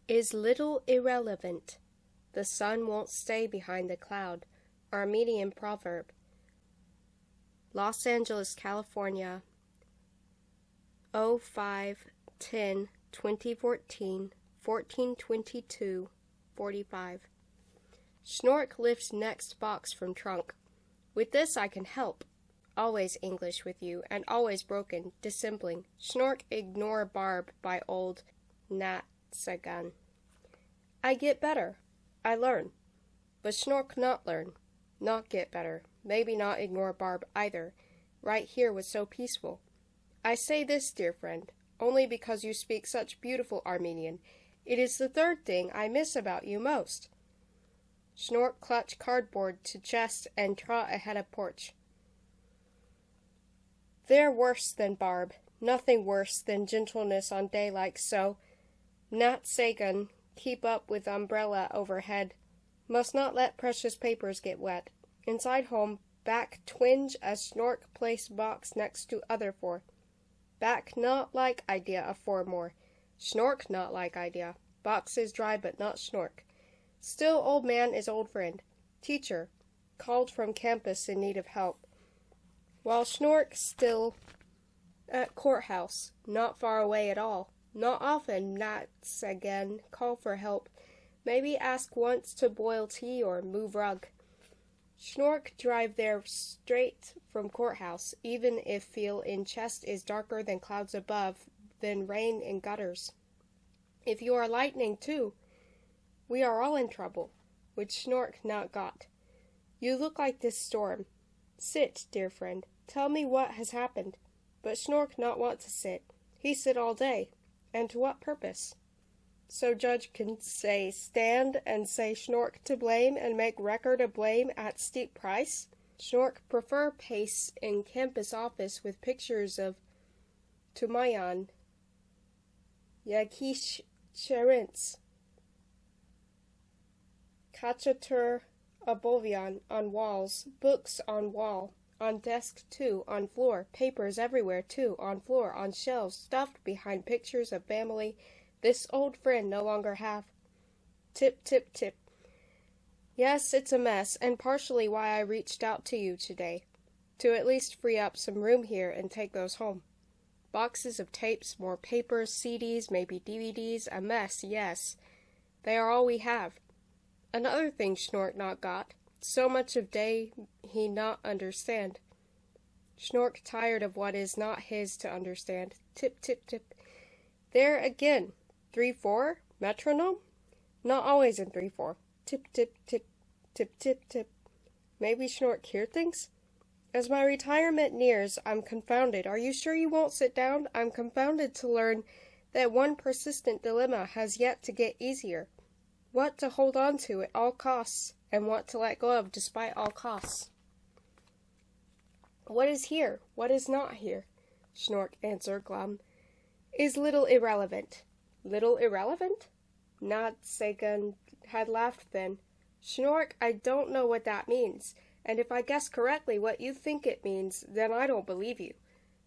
is little irrelevant. The sun won't stay behind the cloud. Armenian proverb. Los Angeles, California, 05-10-2014, 14:22:45. Schnork lifts next box from trunk. With this I can help. Always English with you, and always broken, dissembling. Schnork ignore barb by old Nat Sagan. I get better. I learn. But Schnork not learn. Not get better. Maybe not ignore barb either. Right here was so peaceful. I say this, dear friend, only because you speak such beautiful Armenian. It is the third thing I miss about you most. Schnork clutch cardboard to chest and trot ahead of porch. They're worse than barb, nothing worse than gentleness on day like so. Nat Sagan, keep up with umbrella overhead. Must not let precious papers get wet. Inside home, back twinge as Schnork place box next to other four. Back not like idea of four more. Schnork not like idea. Box is dry but not Schnork. Still old man is old friend. Teacher, called from campus in need of help. While Schnork still at courthouse, not far away at all. Not often Nats again call for help. Maybe ask once to boil tea or move rug. Schnork drive there straight from courthouse, even if feel in chest is darker than clouds above, than rain in gutters. If you are lightning too, we are all in trouble, which Schnork not got. You look like this storm. Sit, dear friend. Tell me what has happened. But Schnork not want to sit. He sit all day. And to what purpose? So judge can say stand and say Schnork to blame and make record of blame at steep price? Schnork prefer pace in campus office with pictures of Tumayan, Yakish Cherents, Kachatur Abovian on walls, books on wall, on desk too, on floor, papers everywhere too, on floor, on shelves, stuffed behind pictures of family this old friend no longer have. Tip, tip, tip. Yes, it's a mess, and partially why I reached out to you today, to at least free up some room here and take those home. Boxes of tapes, more papers, CDs, maybe DVDs, a mess, yes. They are all we have. Another thing Schnork not got, so much of day he not understand. Schnork tired of what is not his to understand. Tip, tip, tip. There again. 3/4? Metronome? Not always in 3/4. Tip, tip, tip, tip, tip, tip. Maybe Schnork hear things? As my retirement nears, I'm confounded. Are you sure you won't sit down? I'm confounded to learn that one persistent dilemma has yet to get easier. What to hold on to at all costs, and what to let go of despite all costs. What is here? What is not here? Schnork answered glum. Is little irrelevant. Little irrelevant? Nat Sagan had laughed then. Schnork, I don't know what that means, and if I guess correctly what you think it means, then I don't believe you.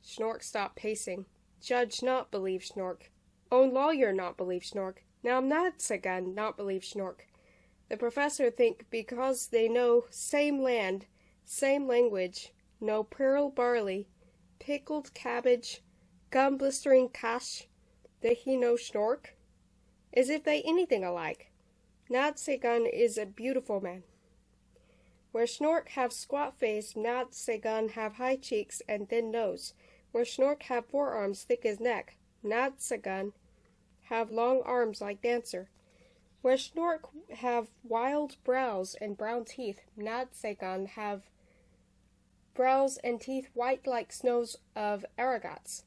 Schnork stopped pacing. Judge not believe Schnork. Own lawyer not believe Schnork. Now Nat Sagan not believe Schnork. The professor think because they know same land, same language, know pearl barley, pickled cabbage, gum blistering cash, that he know Schnork? As if they anything alike. Nat Sagan is a beautiful man. Where Schnork have squat face, Nat Sagan have high cheeks and thin nose. Where Schnork have forearms thick as neck, Nat Sagan have long arms like dancer. Where Schnork have wild brows and brown teeth, Nat Sagan have brows and teeth white like snows of Aragats.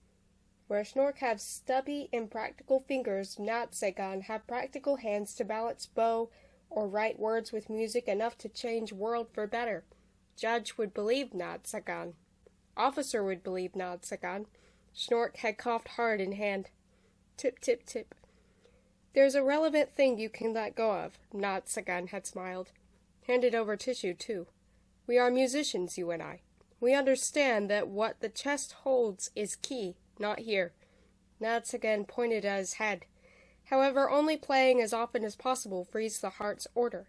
Where Schnork have stubby, impractical fingers, Nat Sagan have practical hands to balance bow or write words with music enough to change world for better. Judge would believe Nat Sagan. Officer would believe Nat Sagan. Schnork had coughed hard in hand. Tip, tip, tip. There's a relevant thing you can let go of, Nat Sagan had smiled. Handed over tissue, too. We are musicians, you and I. We understand that what the chest holds is key, not here. Nat Sagan pointed at his head. However, only playing as often as possible frees the heart's order.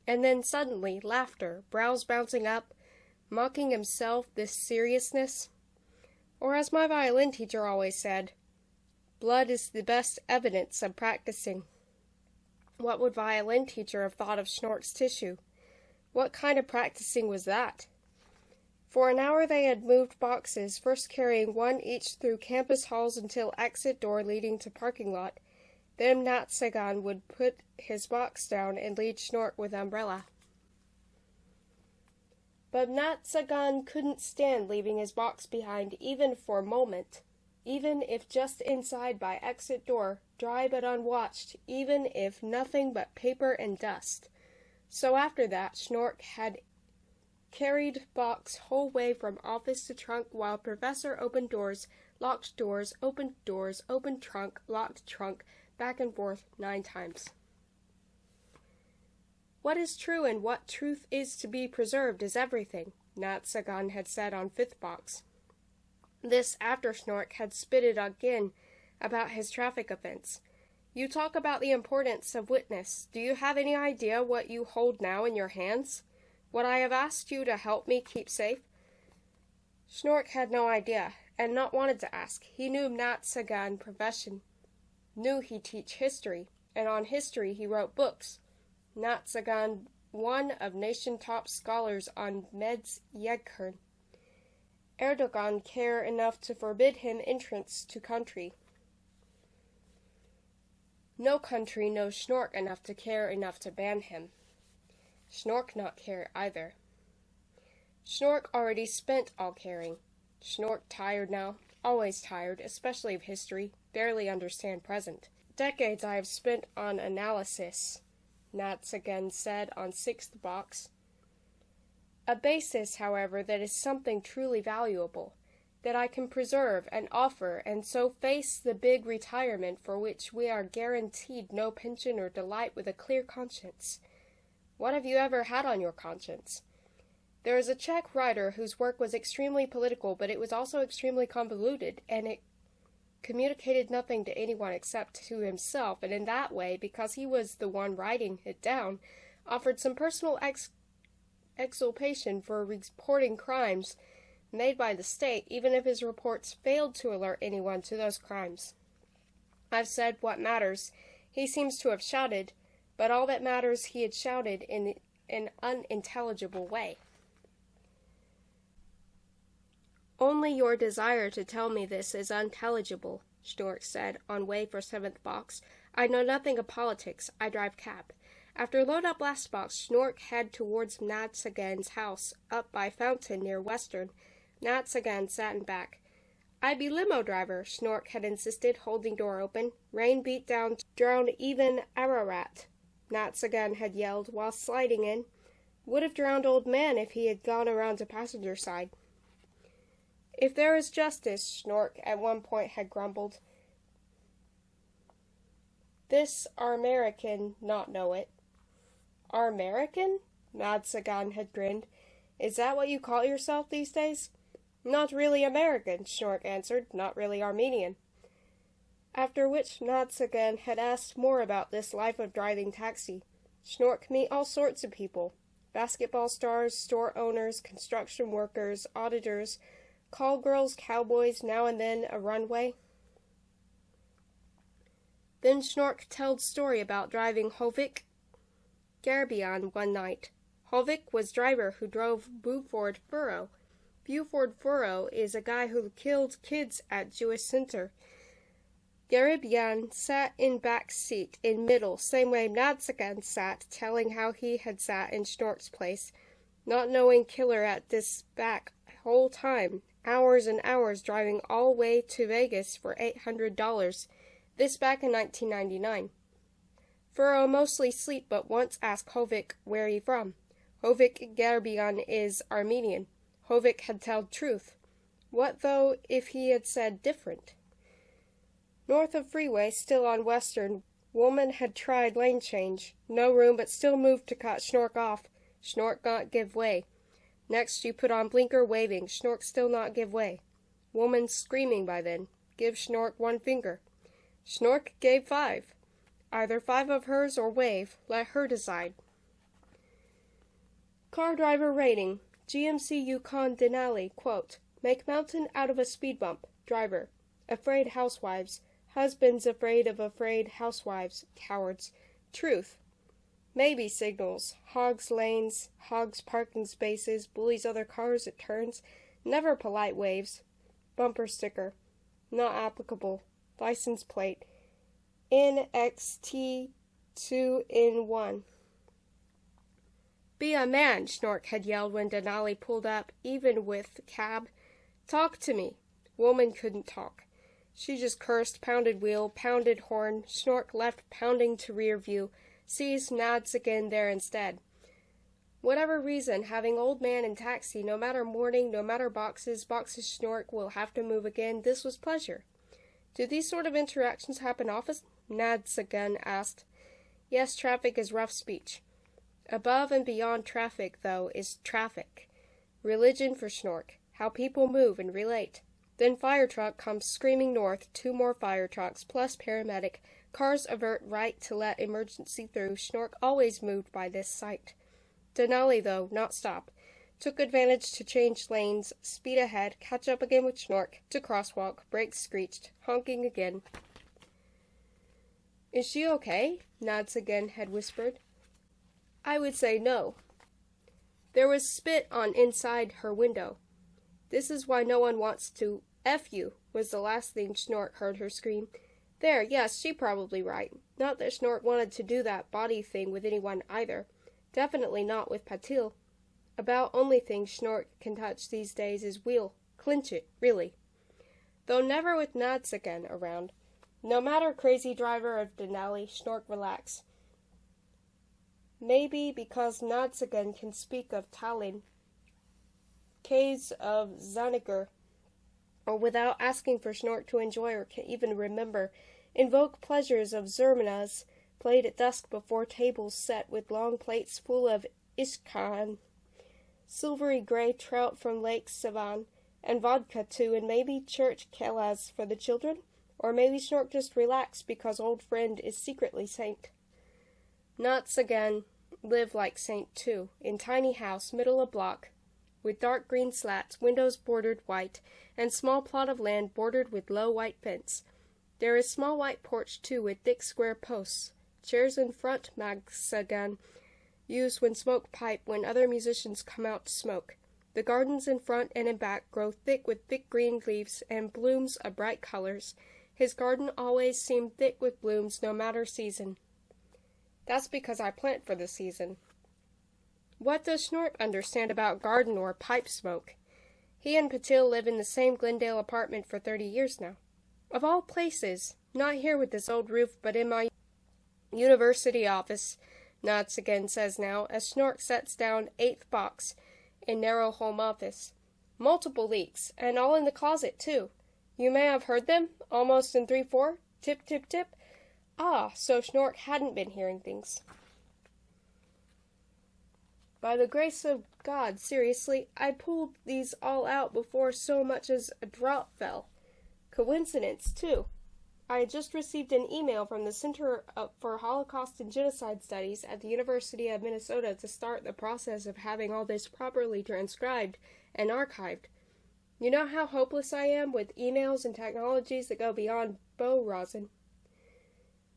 And then suddenly, laughter, brows bouncing up, mocking himself, this seriousness. Or as my violin teacher always said, blood is the best evidence of practicing. What would violin teacher have thought of Schnork's tissue? What kind of practicing was that? For an hour they had moved boxes, first carrying one each through campus halls until exit door leading to parking lot. Then Nat Sagan would put his box down and lead Schnork with umbrella. But Nat Sagan couldn't stand leaving his box behind even for a moment, even if just inside by exit door, dry but unwatched, even if nothing but paper and dust. So after that, Schnork had carried box whole way from office to trunk while Professor opened doors, opened doors, opened trunk, locked trunk, back and forth 9 times. What is true and what truth is to be preserved is everything, Nat Sagan had said on 5th box. This after Schnork had spitted again about his traffic offense. You talk about the importance of witness. Do you have any idea what you hold now in your hands? What I have asked you to help me keep safe? Schnork had no idea, and not wanted to ask. He knew Nat Sagan profession. Knew he teach history, and on history he wrote books. Nat Sagan, one of nation top scholars on Meds Yegkern. Erdogan care enough to forbid him entrance to country. No country knows Schnork enough to care enough to ban him. Schnork not care either. Schnork already spent all caring. Schnork tired now, always tired, especially of history, barely understand present. Decades I have spent on analysis, Nat Sagan said on 6th box. A basis, however, that is something truly valuable, that I can preserve and offer, and so face the big retirement for which we are guaranteed no pension or delight with a clear conscience. What have you ever had on your conscience? There is a Czech writer whose work was extremely political, but it was also extremely convoluted, and it communicated nothing to anyone except to himself, and in that way, because he was the one writing it down, offered some personal exultation for reporting crimes made by the state, even if his reports failed to alert anyone to those crimes. I've said what matters. He seems to have shouted, but all that matters he had shouted in an unintelligible way. Only your desire to tell me this is unintelligible, Schnork said, on way for 7th box. I know nothing of politics. I drive cab. After load up last box, Schnork head towards Nat Sagan's house, up by Fountain near Western. Nat Sagan sat in back. I be limo driver, Schnork had insisted, holding door open. Rain beat down, drowned even Ararat, Nat Sagan had yelled, while sliding in. Would have drowned old man if he had gone around to passenger side. If there is justice, Schnork at one point had grumbled. This our American not know it. Our American? Nat Sagan had grinned. Is that what you call yourself these days? Not really American, Schnork answered, not really Armenian. After which Nat Sagan had asked more about this life of driving taxi. Schnork meet all sorts of people. Basketball stars, store owners, construction workers, auditors, call girls, cowboys, now and then a runway. Then Schnork told story about driving Hovik Gerbian one night. Hovik was driver who drove Buford Furrow. Buford Furrow is a guy who killed kids at Jewish Center. Gerbian sat in back seat in middle, same way Nat Sagan sat, telling how he had sat in Schnork's place, not knowing killer at this back whole time. Hours and hours driving all way to Vegas for $800, this back in 1999. Furrow mostly sleep but once asked Hovik where he from. Hovik Gerbian is Armenian. Hovik had told truth. What though if he had said different? North of freeway, still on Western, woman had tried lane change. No room but still moved to cut Schnork off. Schnork not give way. Next you put on blinker waving, Schnork still not give way. Woman screaming by then. Give Schnork 1 finger. Schnork gave 5. Either 5 of hers or wave. Let her decide. Car driver rating. GMC Yukon Denali, quote, make mountain out of a speed bump. Driver. Afraid housewives. Husbands afraid of afraid housewives. Cowards. Truth. Maybe signals. Hogs lanes. Hogs parking spaces. Bullies other cars at turns. Never polite waves. Bumper sticker. Not applicable. License plate. NXT 2-in-1. Be a man, Schnork had yelled when Denali pulled up, even with cab. Talk to me. Woman couldn't talk. She just cursed, pounded wheel, pounded horn. Schnork left pounding to rear view, seized Nads again there instead. Whatever reason, having old man in taxi, no matter morning, no matter boxes Schnork will have to move again, this was pleasure. Do these sort of interactions happen often? Nads again asked. Yes, traffic is rough speech. Above and beyond traffic, though, is traffic. Religion for Schnork, how people move and relate. Then fire truck comes screaming north, 2 more fire trucks, plus paramedic. Cars avert right to let emergency through. Schnork always moved by this sight. Denali, though, not stop. Took advantage to change lanes, speed ahead, catch up again with Schnork, to crosswalk, brakes screeched, honking again. Is she okay? Nads again had whispered. I would say no. There was spit on inside her window. This is why no one wants to F you, was the last thing Schnork heard her scream. There, yes, she probably right. Not that Schnork wanted to do that body thing with anyone either. Definitely not with Patil. About only thing Schnork can touch these days is wheel. Clinch it, really. Though never with Nads again around. No matter crazy driver of Denali, Schnork relax. Maybe because Nads again can speak of Tallinn, caves of Zaniger, or without asking for Schnork to enjoy or can even remember, invoke pleasures of Zermanas, played at dusk before tables set with long plates full of ishkan, silvery gray trout from Lake Sevan, and vodka too, and maybe church kelas for the children, or maybe Schnork just relaxed because old friend is secretly saint. Nuts again live like saint too, in tiny house, middle of block, with dark green slats, windows bordered white, and small plot of land bordered with low white fence. There is small white porch too, with thick square posts. Chairs in front, Magsagan, used when smoke pipe when other musicians come out to smoke. The gardens in front and in back grow thick with thick green leaves and blooms of bright colors. His garden always seemed thick with blooms, no matter season. That's because I plant for the season. What does Schnork understand about garden or pipe smoke? He and Patil live in the same Glendale apartment for 30 years now. Of all places, not here with this old roof, but in my university office, Nads again says now, as Schnork sets down 8th box in narrow home office. Multiple leaks, and all in the closet, too. You may have heard them, almost in 3/4. Tip, tip, tip. Ah, so Schnork hadn't been hearing things. By the grace of God, seriously, I pulled these all out before so much as a drop fell. Coincidence, too. I had just received an email from the Center for Holocaust and Genocide Studies at the University of Minnesota to start the process of having all this properly transcribed and archived. You know how hopeless I am with emails and technologies that go beyond bow rosin.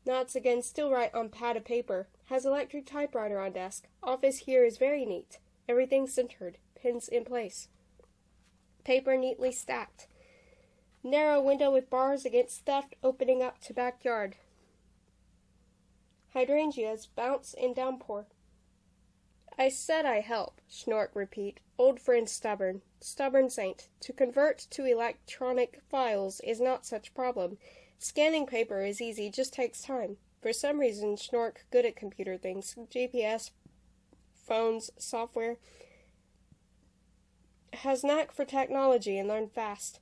Nods again, still write on pad of paper. Has electric typewriter on desk. Office here is very neat. Everything centered. Pins in place. Paper neatly stacked. Narrow window with bars against theft opening up to backyard. Hydrangeas bounce in downpour. I said I help, Schnork repeat. Old friend stubborn. Stubborn saint. To convert to electronic files is not such problem. Scanning paper is easy, just takes time. For some reason, Schnork good at computer things. GPS, phones, software. Has knack for technology and learned fast.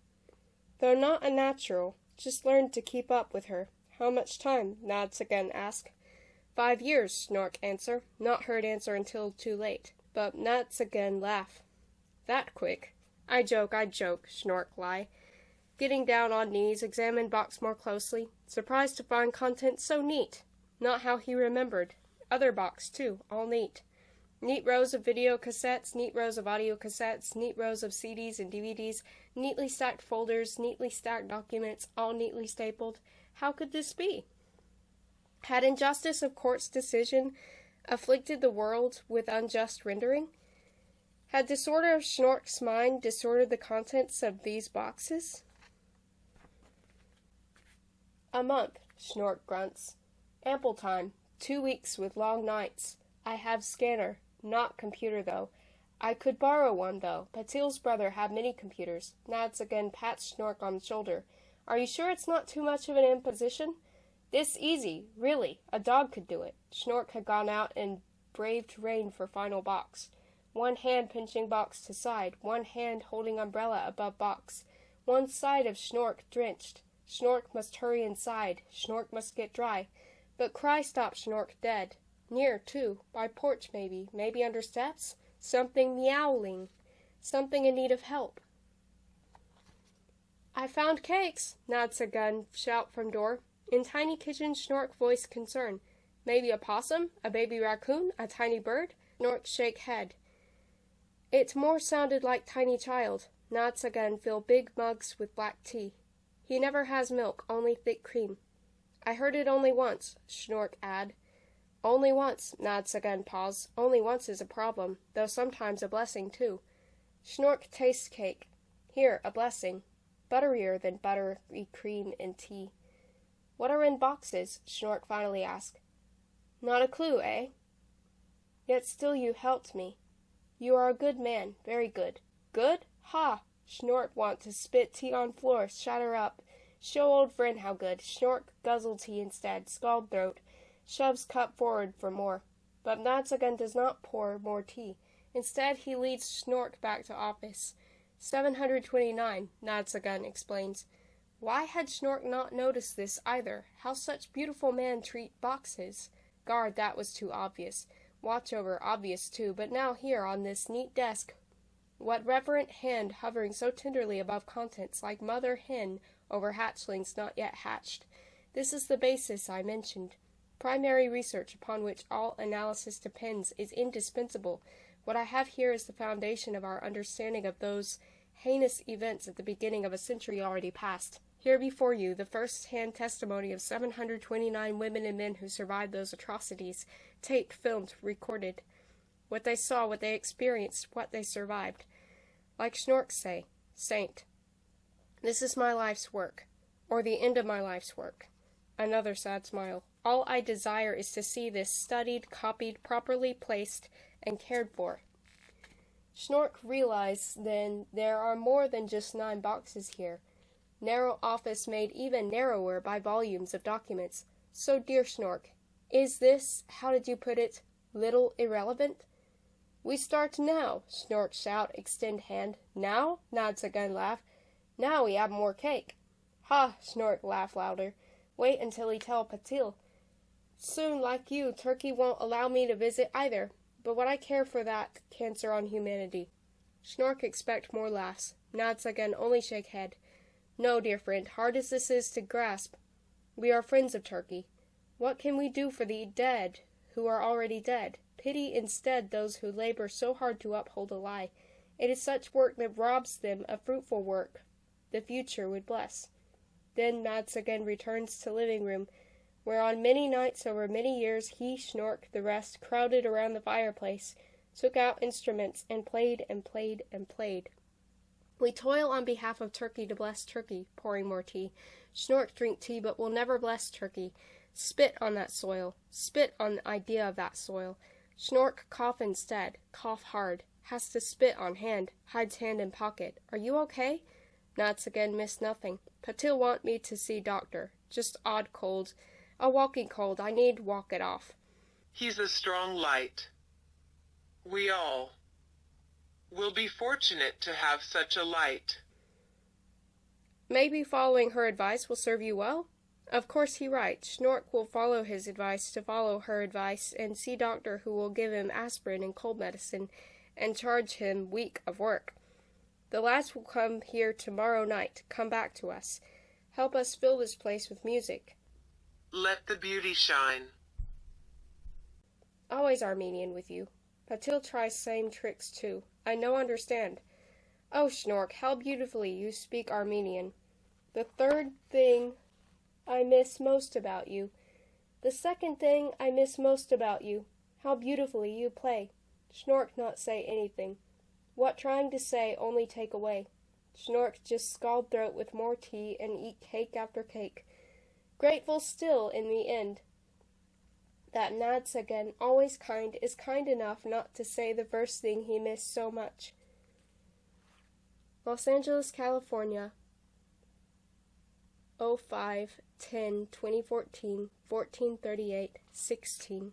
Though not a natural, just learned to keep up with her. How much time? Nods again ask. 5 years, Schnork answer. Not heard answer until too late. But Nods again laugh. That quick? I joke, Schnork lie. Getting down on knees, examine box more closely. Surprised to find content so neat. Not how he remembered. Other box, too, all neat. Neat rows of video cassettes, neat rows of audio cassettes, neat rows of CDs and DVDs, neatly stacked folders, neatly stacked documents, all neatly stapled. How could this be? Had injustice of court's decision afflicted the world with unjust rendering? Had disorder of Schnork's mind disordered the contents of these boxes? A month, Schnork grunts. Ample time. 2 weeks with long nights. I have scanner. Not computer, though. I could borrow one, though. Patil's brother have many computers. Nads again pats Schnork on the shoulder. Are you sure it's not too much of an imposition? This easy, really. A dog could do it. Schnork had gone out and braved rain for final box. One hand pinching box to side, one hand holding umbrella above box. One side of Schnork drenched. Schnork must hurry inside. Schnork must get dry. But cry stopped Schnork dead. Near, too. By porch, maybe. Maybe under steps. Something meowling. Something in need of help. I found cakes, nods a gun shout from door. In tiny kitchen, Schnork voiced concern. Maybe a possum? A baby raccoon? A tiny bird? Schnork shake head. It more sounded like tiny child. Nods again fill big mugs with black tea. He never has milk, only thick cream. I heard it only once, Schnork add. Only once, nods again pause. Only once is a problem, though sometimes a blessing too. Schnork tastes cake. Here, a blessing. Butterier than buttery cream and tea. What are in boxes? Schnork finally asked. Not a clue, eh? Yet still you helped me. You are a good man, very good. Good? Ha! Schnork want to spit tea on floor, shatter up. Show old friend how good. Schnork guzzle tea instead, scald throat. Shoves cup forward for more. But Nadsagan does not pour more tea. Instead, he leads Schnork back to office. 729, Nadsagan explains. Why had Schnork not noticed this either? How such beautiful men treat boxes? Guard, that was too obvious. Watch over, obvious too, but now here on this neat desk, what reverent hand hovering so tenderly above contents, like mother hen over hatchlings not yet hatched. This is the basis I mentioned. Primary research upon which all analysis depends is indispensable. What I have here is the foundation of our understanding of those heinous events at the beginning of a century already past. Here before you, the first-hand testimony of 729 women and men who survived those atrocities, taped, filmed, recorded. What they saw, what they experienced, what they survived. Like Schnork say, saint. This is my life's work, or the end of my life's work. Another sad smile. All I desire is to see this studied, copied, properly placed, and cared for. Schnork realized then there are more than just 9 boxes here. Narrow office made even narrower by volumes of documents. So, dear Schnork, is this, how did you put it, little irrelevant? We start now, Schnork shout, extend hand. Now? Nods again laugh. Now we have more cake. Ha, Schnork laugh louder. Wait until he tell Patil. Soon, like you, Turkey won't allow me to visit either. But what I care for that cancer on humanity. Schnork expect more laughs. Nods again only shake head. No, dear friend, hard as this is to grasp, we are friends of Turkey. What can we do for the dead who are already dead? Pity instead those who labor so hard to uphold a lie. It is such work that robs them of fruitful work the future would bless. Then Mads again returns to living room, where on many nights over many years he, Schnork, the rest, crowded around the fireplace, took out instruments, and played and played and played. We toil on behalf of Turkey to bless Turkey, pouring more tea. Schnork drink tea, but will never bless Turkey. Spit on that soil. Spit on the idea of that soil. Schnork cough instead. Cough hard. Has to spit on hand. Hides hand in pocket. Are you okay? Nods again miss nothing. Patil want me to see doctor. Just odd cold. A walking cold. I need walk it off. He's a strong light. We all will be fortunate to have such a light. Maybe following her advice will serve you well? Of course he right. Schnork will follow his advice to follow her advice and see doctor who will give him aspirin and cold medicine and charge him week of work. The lads will come here tomorrow night, come back to us. Help us fill this place with music. Let the beauty shine. Always Armenian with you. Patil tries same tricks too. I no understand. Oh, Schnork, how beautifully you speak Armenian. The third thing I miss most about you. The second thing I miss most about you. How beautifully you play. Schnork not say anything. What trying to say only take away. Schnork just scald throat with more tea and eat cake after cake. Grateful still in the end that Nadsagan, always kind, is kind enough not to say the first thing he missed so much. Los Angeles, California, 05-10-2014, 1438-16.